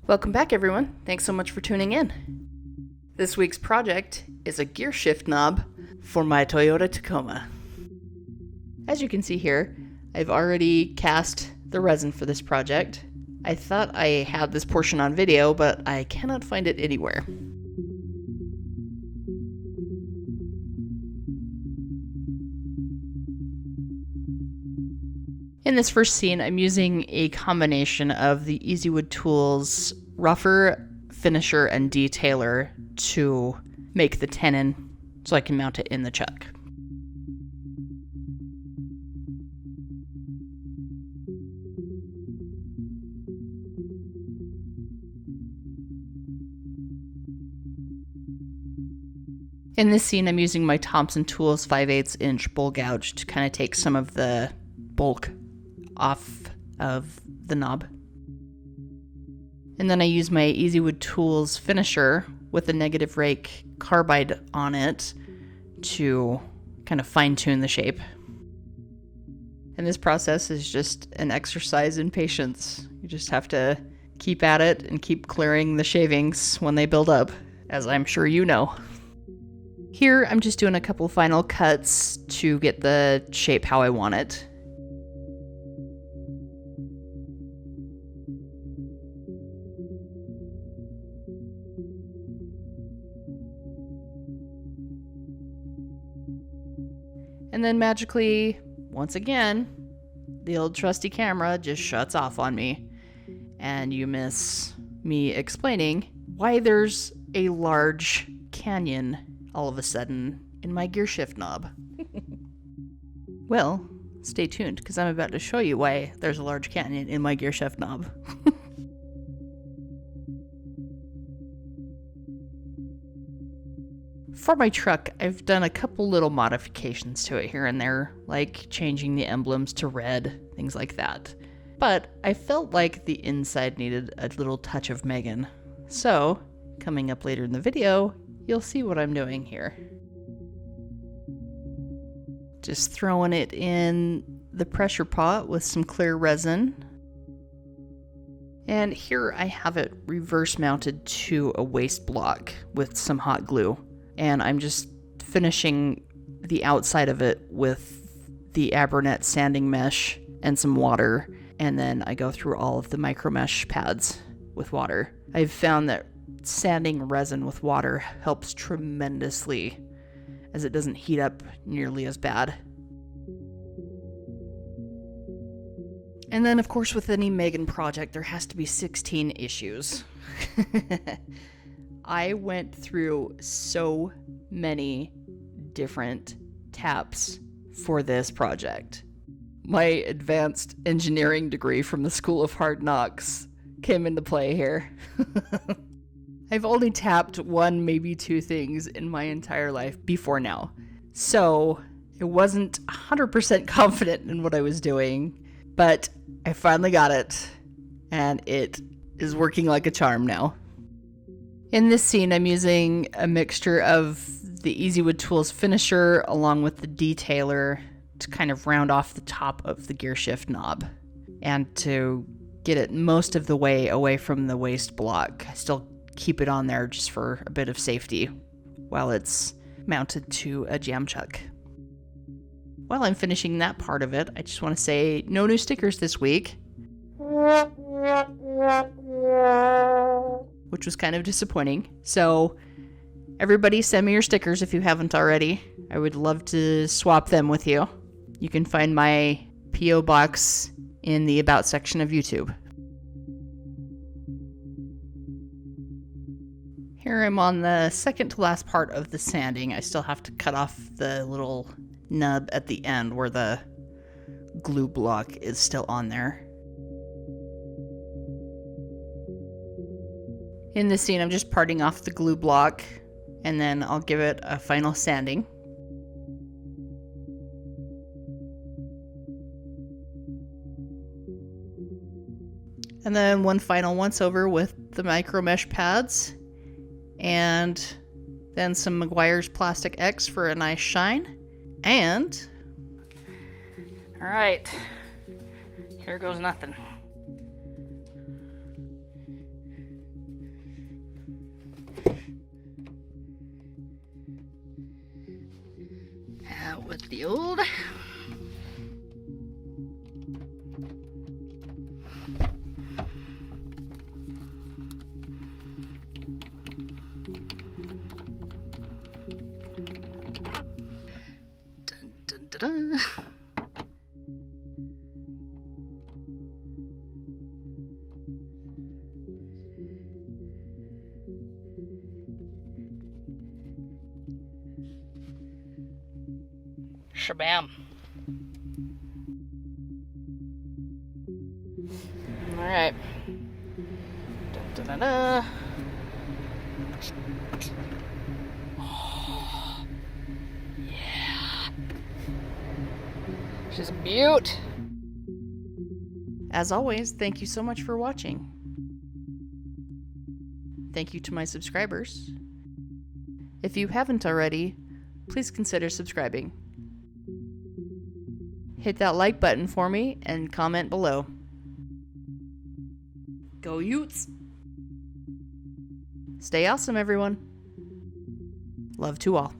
Welcome back, everyone. Thanks so much for tuning in. This week's project is a gear shift knob for my Toyota Tacoma. As you can see here, I've already cast the resin for this project. I thought I had this portion on video, but I cannot find it anywhere. In this first scene, I'm using a combination of the Wood Tools rougher, finisher, and detailer to make the tenon so I can mount it in the chuck. In this scene, I'm using my Thompson Tools 5/8 inch bull gouge to kind of take some of the bulk off of the knob. And then I use my Wood Tools finisher with a negative rake carbide on it to kind of fine-tune the shape. And this process is just an exercise in patience. You just have to keep at it and keep clearing the shavings when they build up, as I'm sure you know. Here, I'm just doing a couple final cuts to get the shape how I want it. And then magically, once again, the old trusty camera just shuts off on me. And you miss me explaining why there's a large canyon all of a sudden in my gear shift knob. Well, stay tuned, because I'm about to show you why there's a large canyon in my gear shift knob. For my truck, I've done a couple little modifications to it here and there, like changing the emblems to red, things like that. But I felt like the inside needed a little touch of Megan. So, coming up later in the video, you'll see what I'm doing here. Just throwing it in the pressure pot with some clear resin. And here I have it reverse mounted to a waste block with some hot glue. And I'm just finishing the outside of it with the Abranet sanding mesh and some water. And then I go through all of the micro mesh pads with water. I've found that sanding resin with water helps tremendously, as it doesn't heat up nearly as bad. And then, of course, with any Megan project, there has to be 16 issues. I went through so many different taps for this project. My advanced engineering degree from the School of Hard Knocks came into play here. I've only tapped one, maybe two things in my entire life before now. So I wasn't 100% confident in what I was doing, but I finally got it, and it is working like a charm now. In this scene, I'm using a mixture of the Wood Tools finisher along with the detailer to kind of round off the top of the gear shift knob and to get it most of the way away from the waste block. I still keep it on there just for a bit of safety while it's mounted to a jam chuck. While I'm finishing that part of it, I just want to say no new stickers this week, which was kind of disappointing. So everybody send me your stickers if you haven't already. I would love to swap them with you. You can find my P.O. box in the About section of YouTube. Here I'm on the second to last part of the sanding. I still have to cut off the little nub at the end where the glue block is still on there. In this scene, I'm just parting off the glue block, and then I'll give it a final sanding. And then one final once over with the micro mesh pads, and Then some Meguiars PlastX for a nice shine. And... alright. Here goes nothing. Out with the old. Dun, dun, dun, dun. Shabam. All right. Da, da, da, da. Oh, yeah. She's a beaut. As always, thank you so much for watching. Thank you to my subscribers. If you haven't already, please consider subscribing. Hit that like button for me and comment below. Go Utes! Stay awesome, everyone. Love to all.